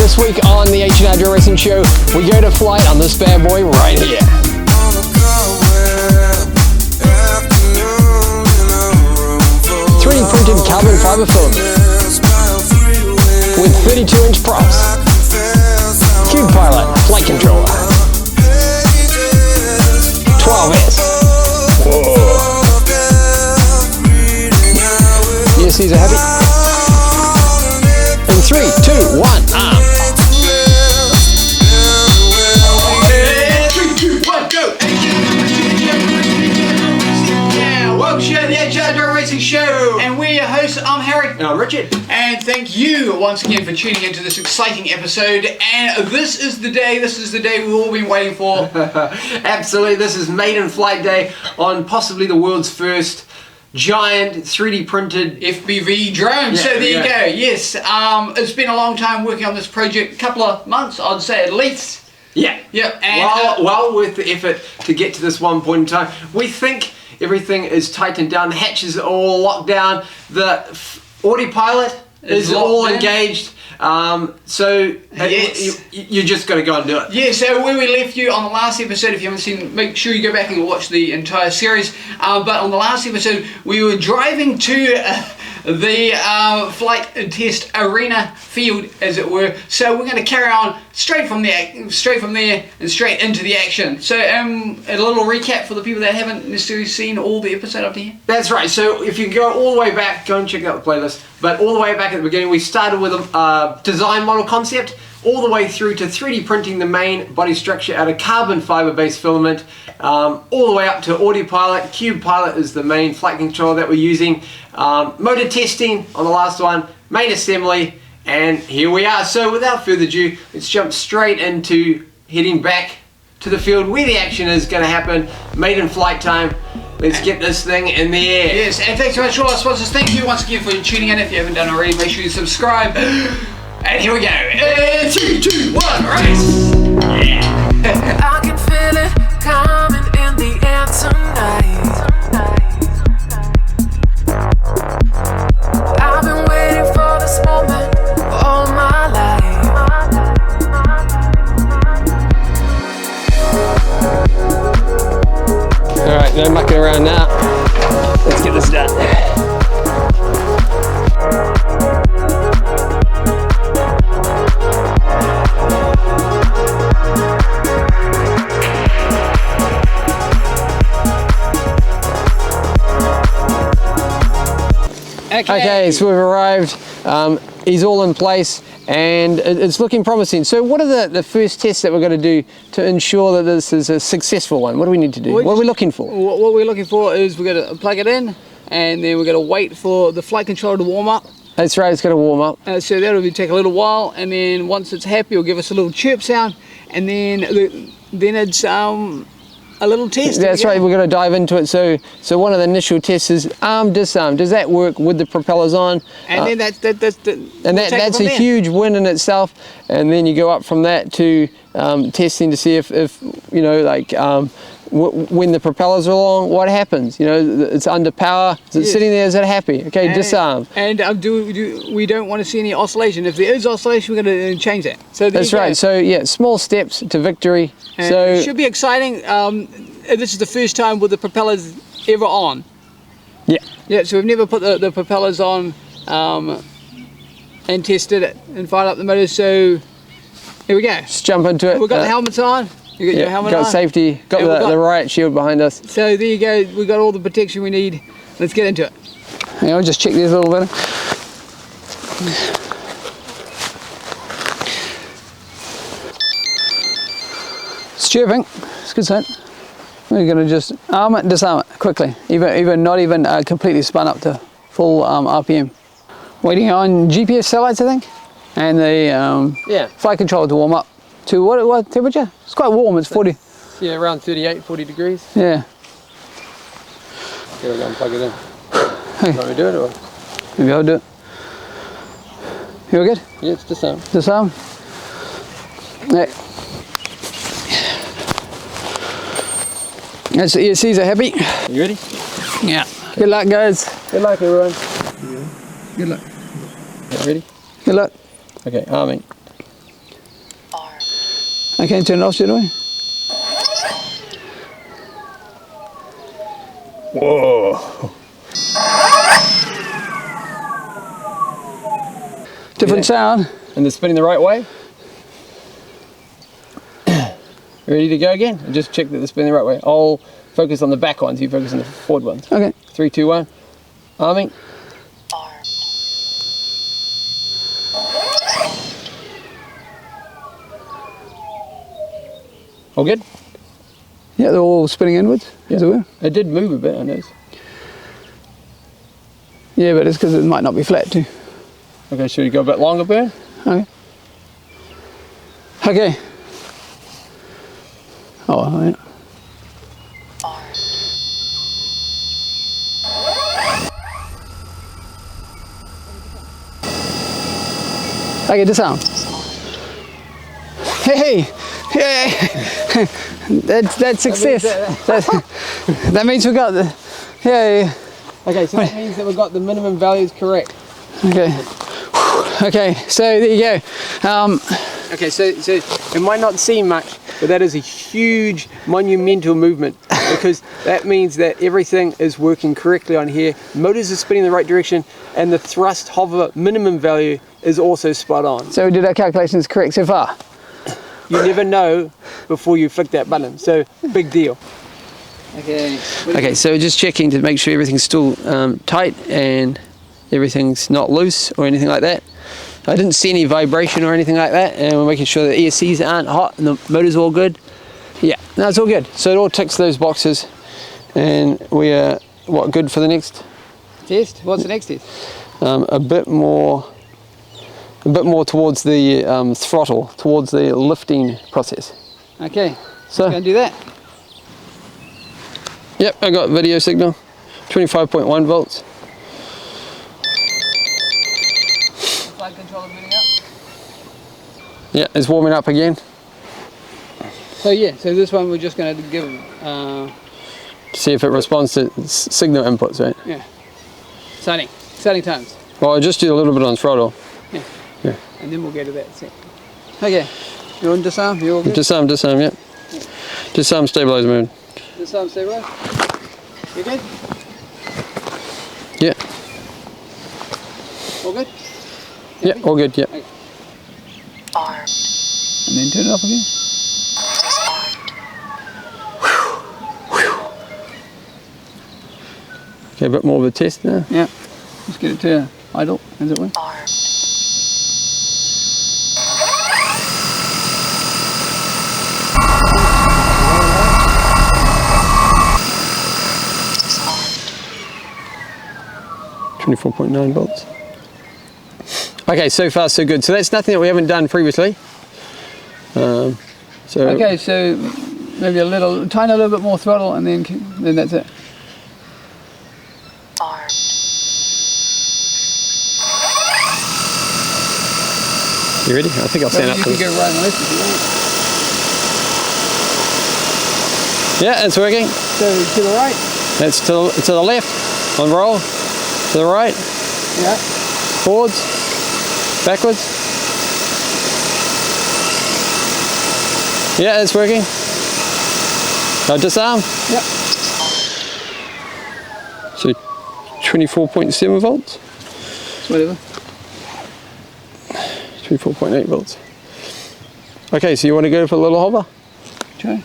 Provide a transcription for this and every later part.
This week on the H&R Drone Racing Show, we go to flight on this bad boy right here. 3D printed carbon fiber filament with 32-inch props. Cubepilot flight controller. 12S. Whoa. Yes, these are heavy. In 3, 2, 1, arm. 3, 2, 1, go! Yeah, welcome to the H&R Drone Racing Show, and we're your hosts. I'm Harry. And I'm Richard. And thank you once again for tuning into this exciting episode. And this is the day we've all been waiting for. Absolutely, this is Maiden flight day on possibly the world's first giant 3D printed FPV drone. Yeah, So there you yeah. go. Yes, it's been a long time working on this project, a couple of months, I'd say at least. Yeah. Yep. And well worth the effort to get to this one point in time. We think everything is tightened down, the hatches are all locked down, the Ardupilot is all engaged. Yes. You just got to go and do it. Yeah, so where we left you on the last episode, if you haven't seen, make sure you go back and watch the entire series. But on the last episode, we were driving to the flight test arena field, as it were. So we're going to carry on straight from there and straight into the action. So a little recap for the people that haven't necessarily seen all the episode up to here. That's right. So if you go all the way back, go and check out the playlist. But all the way back at the beginning, we started with a design model concept, all the way through to 3D printing the main body structure out of carbon fiber based filament, all the way up to Ardupilot. Cubepilot is the main flight controller that we're using. Motor testing on the last one, main assembly, and here we are. So without further ado, let's jump straight into heading back to the field where the action is going to happen. Maiden flight time. Let's get this thing in the air. Yes, and thanks so much to all our sponsors. Thank you once again for tuning in. If you haven't done already, make sure you subscribe. And here we go. 3, 2, 1, race! Yeah. I can feel it coming in the air tonight. I've been waiting for this moment all my life. Alright, no mucking around now. Let's get this done. Okay, so we've arrived. He's all in place and it's looking promising. So what are the first tests that we're going to do to ensure that this is a successful one? What do we need to do? What are we looking for? What we're looking for is we're going to plug it in, and then we're going to wait for the flight controller to warm up. That's right, it's going to warm up. So that'll take a little while, and then once it's happy, it'll give us a little chirp sound, and then it's a little test. That's right, we're going to dive into it. So one of the initial tests is arm disarm. Does that work with the propellers on? And then that's a huge win in itself. And then you go up from that to testing to see if you know, like when the propellers are along, what happens? You know, it's under power. Is it sitting there? Is it happy? Okay, disarm. And we don't want to see any oscillation. If there is oscillation, we're going to change that. So that's right. So yeah, small steps to victory. And so it should be exciting. This is the first time with the propellers ever on. Yeah. Yeah. So we've never put the propellers on and tested it and fired up the motors. So here we go. Just jump into it. We've got the helmets on. You got your helmet on. Got safety. Got the riot shield behind us. So there you go. We've got all the protection we need. Let's get into it. Yeah, I'll just check these a little bit. It's chirping. It's a good sign. We're going to just arm it, disarm it quickly. Even not even completely spun up to full RPM. Waiting on GPS satellites, I think, and the flight controller to warm up. To what temperature? It's quite warm. It's 40. Yeah, around 38, 40 degrees. Yeah. Okay, we're going to plug it in. Okay. You want me to do it or? Maybe I'll do it. You all good? Yeah, it's disarm. Disarm. Yeah. That's the ESCs are happy. You ready? Yeah. Good luck, guys. Good luck, everyone. Good luck. Yeah, ready? Good luck. Okay, arming. Okay, turn it off straight away. Whoa. Different sound. And they're spinning the right way. Ready to go again? And just check that they're spinning the right way. I'll focus on the back ones, you focus on the forward ones. Okay. 3, 2, 1. Arming. All good? Yeah, they're all spinning inwards, as it were. It did move a bit, I noticed. Yeah, but it's because it might not be flat too. Okay, should we go a bit longer burn? Okay. Okay. Oh, yeah. Okay, disarm. Hey, hey, that's success. That means we got the, yeah. Okay, so that means that we've got the minimum values correct. Okay. Okay, so there you go. Okay, so it might not seem much, but that is a huge monumental movement because that means that everything is working correctly on here. Motors are spinning in the right direction and the thrust hover minimum value is also spot on. So we did our calculations correct so far? You never know before you flick that button, so big deal. Okay. Okay, so just checking to make sure everything's still tight and everything's not loose or anything like that. I didn't see any vibration or anything like that, and we're making sure the ESCs aren't hot and the motor's all good. Yeah, no, it's all good. So it all ticks those boxes, and we are good for the next Test? What's the next test? a bit more towards the throttle, towards the lifting process. Okay, So let's go and do that. yep, I got video signal, 25.1 volts. Flight controller moving up. Yeah, it's warming up again. So yeah, so this one we're just going to give, See if it responds to signal inputs, right? yeah, exciting times. Well, I'll just do a little bit on throttle. Yeah. Yeah. And then we'll go to that set. Okay, you want disarm? You all good? Disarm, yeah. Disarm, stabilize mode. Disarm, stabilize. You good? Yeah. All good? Yeah, all good, yeah. Okay. And then turn it off again. Okay, a bit more of a test now. Yeah. Just get it to idle, as it were. .9 volts. Okay, so far so good. So that's nothing that we haven't done previously. Okay, so maybe tiny little bit more throttle, and then that's it. You ready? I think I'll stand up You for can this. go right and left if you want. Yeah, it's working. So to the right. That's to the left on roll. To the right. Yeah. Forwards. Backwards. Yeah, it's working. Disarm. Yep. So 24.7 volts. Whatever. 24.8 volts. Okay, so you want to go for a little hover? Okay.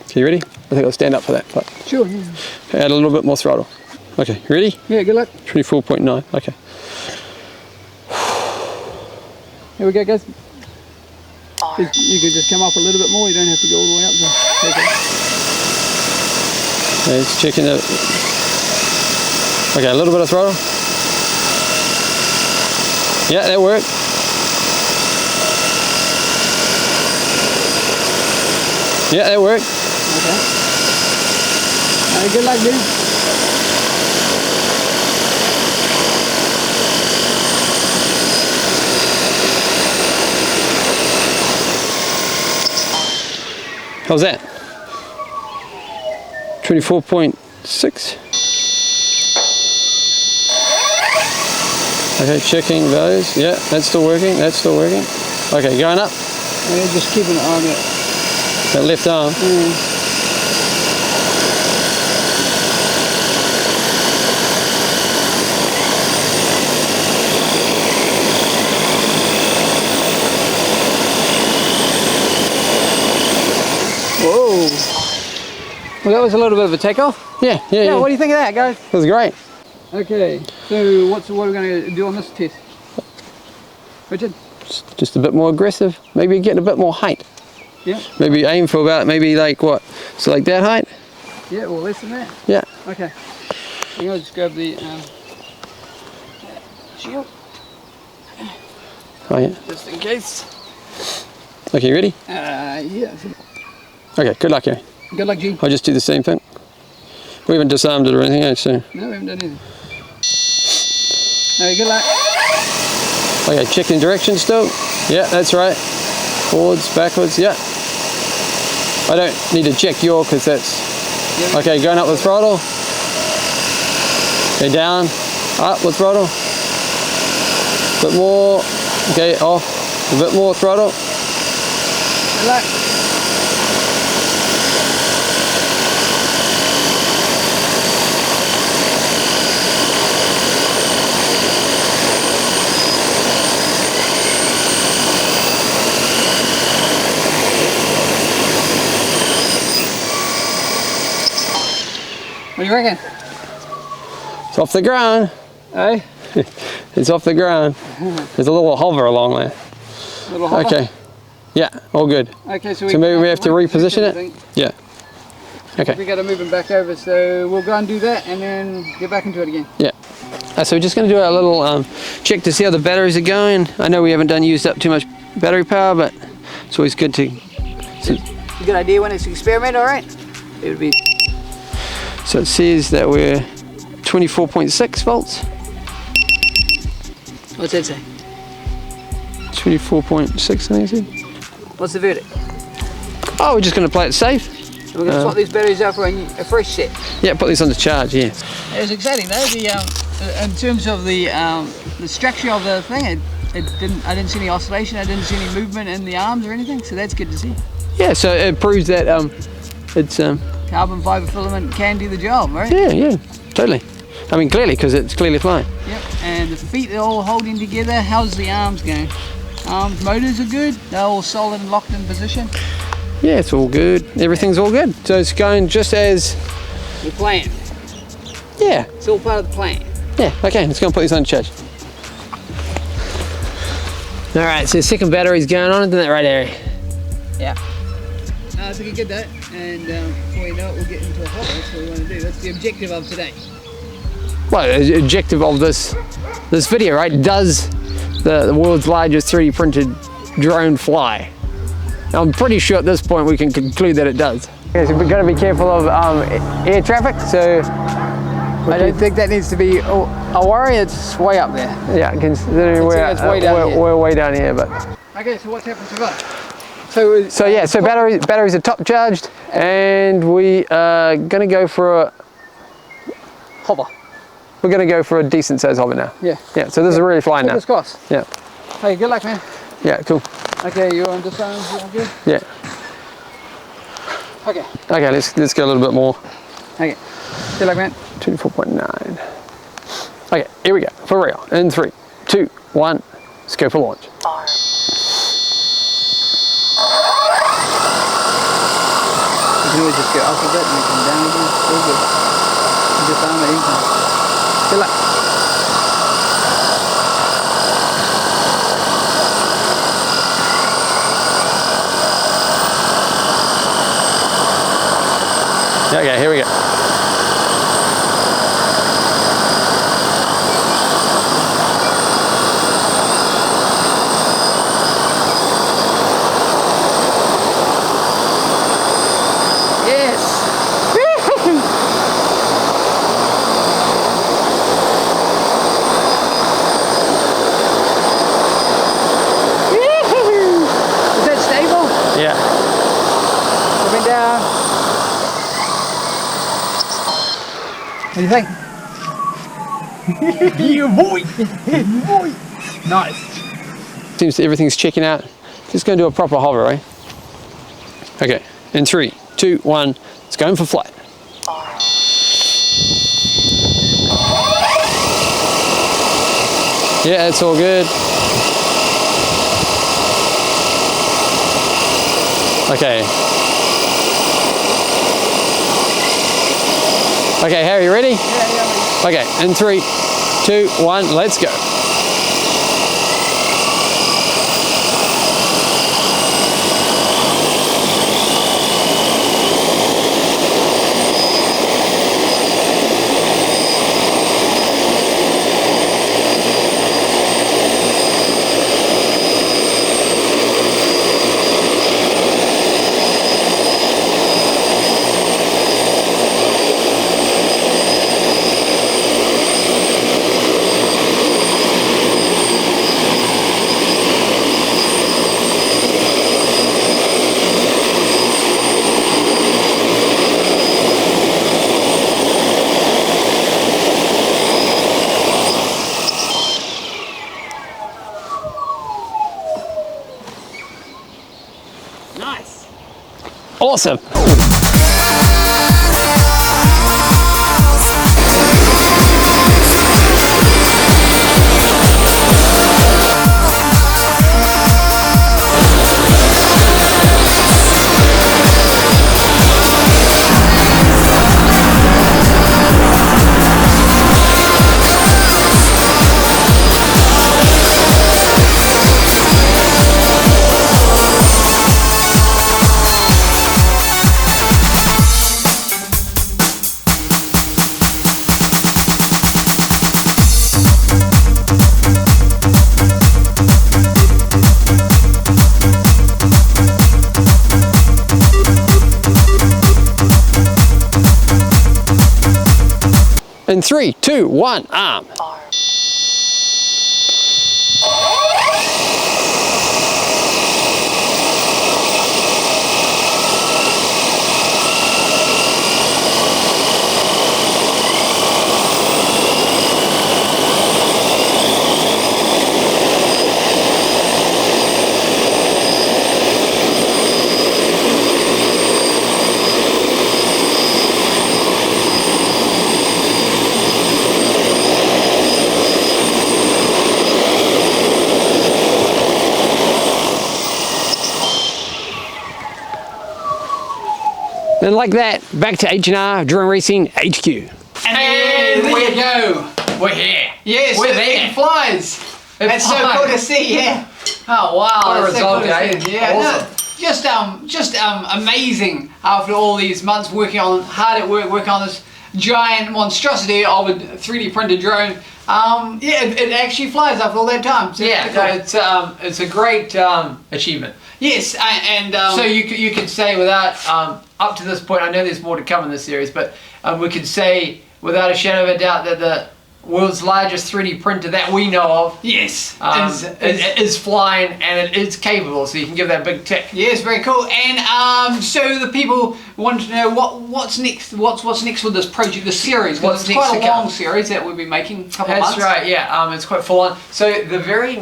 Okay, you ready? I think I'll stand up for that. But Sure. Yeah. add a little bit more throttle. Okay, ready? Yeah. Good luck. 24.9. Okay. Here we go, guys. You could just come up a little bit more. You don't have to go all the way up to take it. Okay, it's checking that. Okay, a little bit of throttle. Yeah, that worked. Yeah, that worked. Okay. Good luck, dude. How's that? 24.6. Okay, checking values. Yeah, that's still working. That's still working. Okay, going up. Yeah, just keeping it on it. That left arm. Whoa. Well, that was a little bit of a takeoff. Yeah. What do you think of that, guys? That was great. Okay, so what are we going to do on this test? Richard? Just a bit more aggressive. Maybe getting a bit more height. Yeah. Maybe aim for about maybe like what? So like that height? Yeah, or less than that. Yeah. Okay. I'm going to just grab the shield. Oh yeah. Just in case. Okay, you ready? Yeah. Okay, good luck, Harry. Good luck, G. I'll just do the same thing. We haven't disarmed it or anything, so. No, we haven't done anything. Okay, good luck. Okay, checking direction still. Yeah, that's right. Forwards, backwards, yeah. I don't need to check your because that's... Yep. Okay, going up with throttle. Okay, down, up with throttle. A bit more. Okay, off. A bit more throttle. Good luck. What do you reckon? It's off the ground. Eh? It's off the ground. There's a little hover along there. Little hover? Okay. Yeah, all good. Okay, so maybe we have to reposition I it? think. Yeah. Okay. We got to move him back over, so we'll go and do that and then get back into it again. Yeah. So we're just going to do a little check to see how the batteries are going. I know we haven't used up too much battery power, but it's always good to... A good idea when it's an experiment, alright? It would be... So it says that we're 24.6 volts. What's that say? 24.6, I think it said. What's the verdict? Oh, we're just going to play it safe. We're going to swap these batteries out for a fresh set. Yeah, put these on the charge, yeah. It was exciting though. In terms of the structure of the thing, I didn't see any oscillation, I didn't see any movement in the arms or anything, so that's good to see. Yeah, so it proves that it's... Carbon fiber filament can do the job, right? Yeah, totally. I mean, clearly, because it's clearly flying. Yep, and the feet are all holding together. How's the arms going? Motors are good, they're all solid and locked in position. Yeah, it's all good. Everything's all good. So it's going just as... The plan. Yeah. It's all part of the plan. Yeah, okay, let's go and put these on charge. Alright, so the second battery's going on, isn't that right, Harry? Yeah. It's looking good though, and before you know it, we'll get into a hover. That's what we want to do. That's the objective of today. Well, the objective of this video, right? Does the world's largest 3D printed drone fly? Now, I'm pretty sure at this point we can conclude that it does. Okay, so we've got to be careful of air traffic, so... I don't think that needs to be a worry, it's way up there. Yeah, considering we're way down here, but... Okay, so what's happened so far? So batteries are top charged, and we are going to go for a hover. We're going to go for a decent size hover now. Yeah. Yeah. So this is really flying now. Fingers crossed. Yeah. Hey, good luck, man. Yeah. Cool. Okay, you're on disarm. Good. Yeah. Okay. Okay. Let's go a little bit more. Okay. Good luck, man. 24.9. Okay. Here we go. For real. In 3, 2, 1. Let's go for launch. You can always just go up a bit and then come down again. All good. Just arm it anytime. Good luck. Okay, here we go. What do you think? Yeah, boy! Boy! Nice. Seems everything's checking out. Just going to do a proper hover, eh? Okay, in 3, 2, 1, it's going for flight. Yeah, it's all good. Okay. Okay, Harry, you ready? Yeah. Okay, in 3, 2, 1, let's go. Nice. Awesome. In 3, 2, 1, arm. And like that, back to H&R Drone Racing HQ. And there you go. We're here. Yes, We're it there. flies. That's so flies. cool to see, yeah. Oh wow, What a that's result, so cool eh? to see. Yeah, Awesome. no, just amazing after all these months working on this giant monstrosity of a 3D printed drone. Yeah, it actually flies after all that time. So Yeah, it's pretty cool. it's a great achievement. Yes, and So you could say without, up to this point, I know there's more to come in this series, but we could say without a shadow of a doubt that the world's largest 3D printer that we know of yes, is flying and it is capable, so you can give that a big tick. yes, very cool. And so the people want to know what's next. What's next with this project, this series? Because What's it's quite next a to long come? series that we'll be making a couple of That's months. right, yeah, it's quite full on. So the very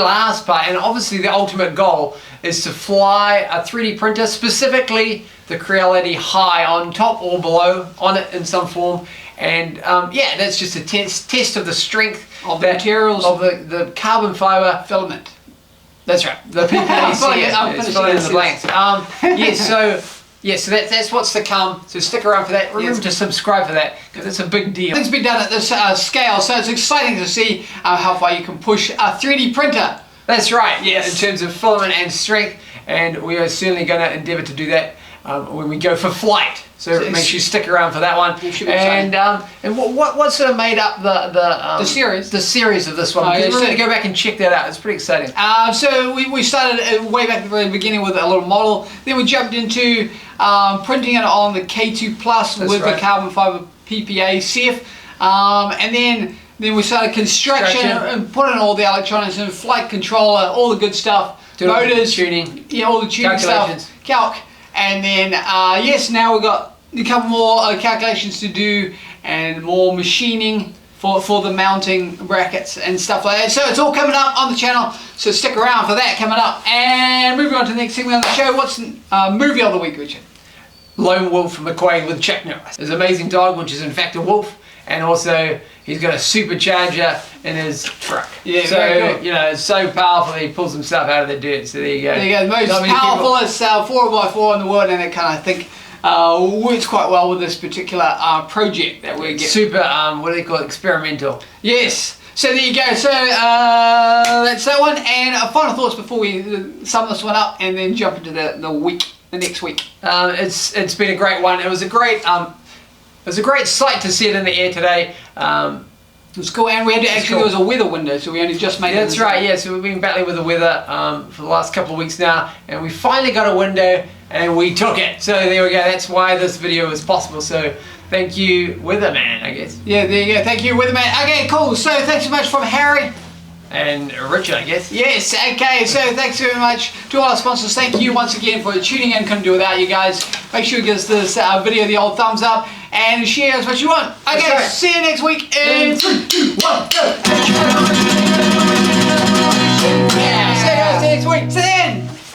last part, and obviously the ultimate goal, is to fly a 3D printer, specifically the Creality Hi on top or below on it in some form. And yeah, that's just a test of the strength Of the materials. of the carbon fiber Filament. That's right. The PPAC. I'm It's finishing filling in this, the blanks. So that's what's to come. So stick around for that. Remember to subscribe for that because it's a big deal. Things been done at this scale, so it's exciting to see how far you can push a 3D printer. That's right. Yes. In terms of filament and strength, and we are certainly going to endeavour to do that when we go for flight. So make sure you stick around for that one. It should be exciting. And what sort of made up the series? The series of this one. Oh, Because yeah, we're going so- to go back and check that out. It's pretty exciting. So we started way back at the very beginning with a little model. Then we jumped into printing it on the K2 Plus That's with right. the carbon fiber PPA CF. And then we started construction and put in all the electronics and flight controller, all the good stuff. Do all the Motors, tuning. Yeah, all the tuning Calculations. stuff. Calc. And then, yes, now we've got a couple more calculations to do and more machining for the mounting brackets and stuff like that. So it's all coming up on the channel, so stick around for that coming up. And moving on to the next segment of the show, what's movie of the week, Richard? Lone Wolf McQuaid with Chuck Norris. His amazing dog, which is in fact a wolf, and also he's got a supercharger in his truck. Yeah, so very cool. you know, it's so powerful he pulls himself out of the dirt. So there you go. There you go, the most powerfulest 4x4 in the world, and it kind of think works quite well with this particular project that we're getting. Super, what do they call it, experimental. Yes. So there you go. So that's that one. And final thoughts before we sum this one up and then jump into the next week. It's been a great one. It was a great sight to see it in the air today. It was cool, and we had to actually, there was a weather window, so we only just made it. That's right, yeah, so we've been battling with the weather for the last couple of weeks now, and we finally got a window, and we took it. So there we go, that's why this video was possible. So thank you, Weatherman, I guess. Yeah, there you go, thank you, Weatherman. Okay, cool, so thanks so much from Harry. And Richard, I guess. Yes, okay, so thanks very much to all our sponsors. Thank you once again for tuning in. Couldn't do without you guys. Make sure you give us this video the old thumbs up and share as much as you want. Okay, right. see you next week in 3, 2, 1, go!